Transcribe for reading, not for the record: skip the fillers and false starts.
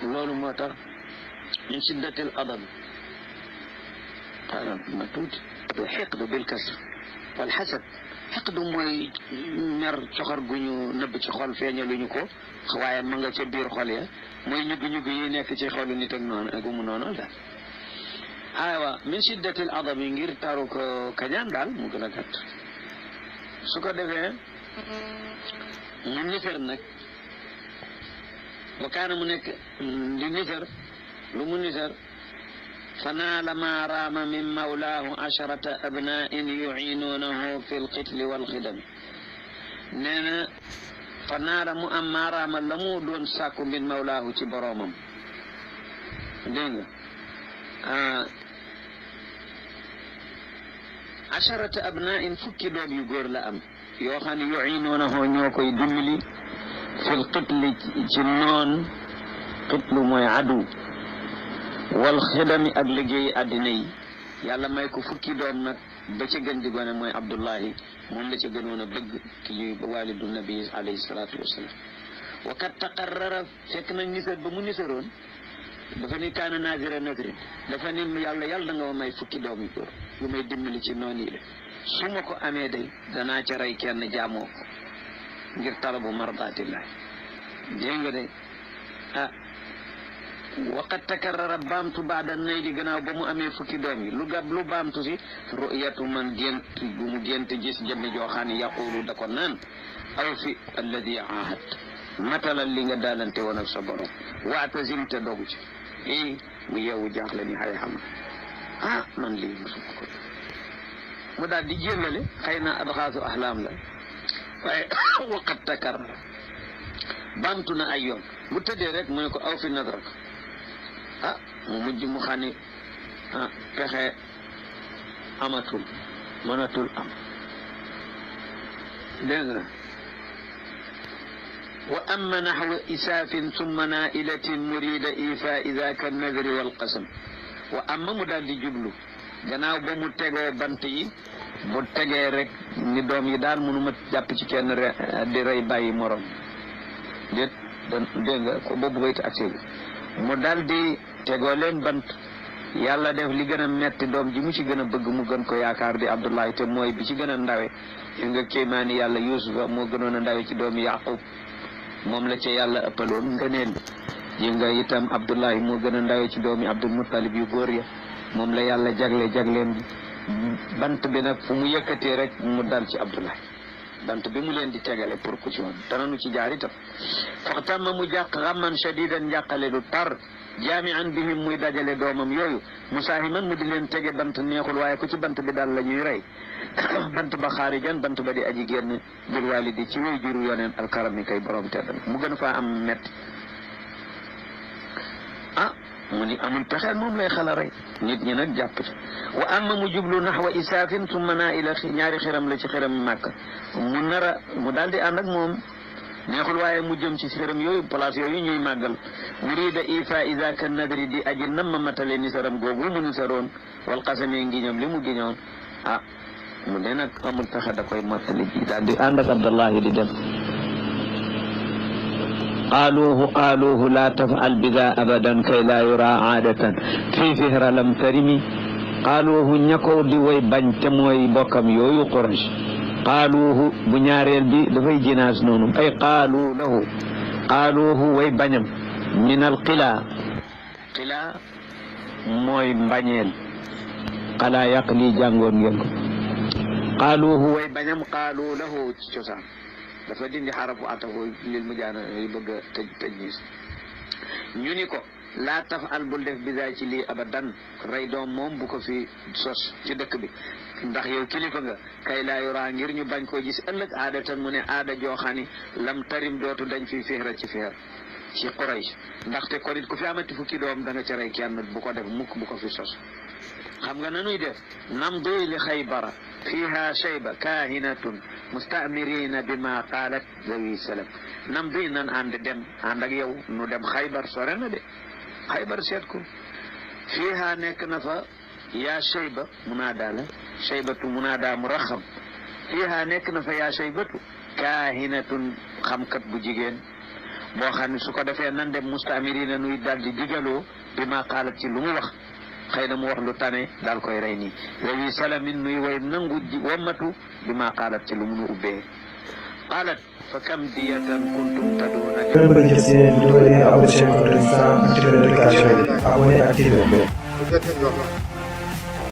loolu moo tax min shiddatil adab xaaral ma tuuti xiqdu bil kasr wal xasad xiqdu mooy mer coxor gu ñu nëbb ci xol feeñaluñu ko waaye ma nga ca biir xol ya mooy ñugg-ñugg yi nekk ci xolu nit ak noonu ak mu noonu daal aywa min shiddatil adab yi ngir taru ko kañaan daal mu gën a gàtt su ko defee mu nifar nag wa kaana mu nekk di nifar lu mu nifar فنال ما رام من مولاه عشرة أبناء يعينونه في القتل والخدم نينا فنال ما رام لمو دون ساكو من مولاه تبرومم دينغ عشرة أبناء فكي دوم يقول لأم يوخان يعينونه نيوكو يدملي في القتل جنون قتل موي عدو wal xidami ak liggéey àddina yi yàlla may ko fukki doom nag ba ca gën di gone mooy Abdullahi moom la ca gënoon a bëgg ki ñuy walidu nabi alayhi salaatu wasalaam wa kat taqarrara fekk nag nisar ba mu nisaroon dafa ni kaana naazira nadrin dafa ni yàlla da nga ma may fukki doom yu góor yu may dimbali ci noonu yi de su ma ko amee day danaa ca rey kenn jaamoo ko ngir talabu mardaatillah dégg nga de waqad takarrara baamtu baada nayli gannaaw ba mu amee fukki doom yi lu baamtu si ru'yatu man gént bu mu gént gis jëmm joo xam ne yaqulu da ko naan aw fi alladi ahad matalal li nga daalante woon ak sa borom waatazim te dogu ci mu yeewu jaaxle ni xay xam man lii mosuma ko mu daal di jéllale xëy na adxaasu ahlaam la waaye waqad takarrara baamtu na ay yoon bu tëddee rek mu ne ko aw fi nadrak mu mujj mu xam ne pexe amatul mënatul am dégg nga wa amma naxwa isaafin summa nailatin murida ifa idaka nadri walqasam wa amma mu daal di jublu gannaaw ba mu tegoo bant yi bu tegee rek ni doom yi daal mënuma jàpp ci kenn di rey bàyyi morom déet dégg nga ko boobu bayta ak bi mu daal di tegoo leen bant yàlla def li gën a metti doom ji mu ci gën a bëgg mu gën ko yaakaar di Abdullahi te mooy bi ci gën a ndawe yi nga kéemaani yàlla Yuusufa moo gënoon a ndawe ci doomi Yaqub moom la ca yàlla ëppaloon ngëneel yi nga itam Abdullahi moo gën a ndawe ci doomi Abdul Muttalib yu góor ya moom la yàlla jagleen bi bant bi nag fu mu yëkkatee rek mu dal ci Abdullahi bant bi mu leen di tegale pour ku ci woon dananu ci jaar itam faxtamma mu jàq xamman shadidan njàqale lu tar jaami'an bihim muy dajale doomam yooyu musaahiman mu di leen tege bant neexul waaye ku ci bant bi daal la ñuy rey bant ba xaarijan bant ba di aji génn bil walidi ci way juru yoneen alkarami kay borom tedd mu gën faa am metti mu ni amul pexeel moom lay xala rey nit ñi nag jàpp ci wa amma mu jublu naxwa isaafin summa naa ila ñaari xiram la ci xiram màkk mu daal di ànd ak moom neexul waaye mu jëm ci xiram yooyu place yooyu ñuy màggal murida ifa idaka nadri di aji nam ma matale nisaram googu mu nisaroon wal qasami ngiñam li mu giñoon mu ne nag amul pexe da koy mottali ji daal di ànd ak Abdullahi di dem قالوه لا تفعل بذا أبدا كي لا يرى عادة في فهر لم ترمي قالوه نكو دي وي بنت موي بوكم يويو قرش قالوه بنياريل بي دفاي جناس نونم أي قالوه وي بنم من القلا قلا موي بنيل قلا يقلي جانغون ينكو قالوه وي بنم قالوا له تشوسان dafa dindi xarafu atafu lil mujaana yi bëgg a tëj ñu ni ko laa tafal bul def bisaay ci lii abadan rey doom moom bu ko fi sos ci dëkk bi ndax yow kilifa nga kay laa yoraa ngir ñu bañ koo gis ëllëg aadatan mu ne aada joo xam ni lam tarim dootu dañ fi fihra ci fihr ci Quraysh ndaxte ko nit ku fi amati fukki doom da nga ca rey kenn bu ko def mukk bu ko fi sos xam nga nanuy def namdu li Xaybara fiha shayba kahinatun mustamirina bima qalat zawi salam namdu nan ànd dem ànd ak yow nu dem Xaybar sore na de Xaybar seet ko fiha nekk na fa yaa shayba munaada la shaybatu munaada muraxam fiha nekk na fa yaa shaybatu kahinatun xamkat bu jigéen boo xam ne su ko defee nan dem mustamirina nuy daal di digaloo bi ma xaalat ci lu mu wax xëy na mu wax lu tane daal koy rey nii wawi salamin nuy way nangu wammatu bi ma xaalat ci lu mu nu ubbee xaalat fa kam diyatan kuntum taduna. Bëgg ci seen vidéo yi abonné chaîne Codou Résistant, activer notification yi, abonné activer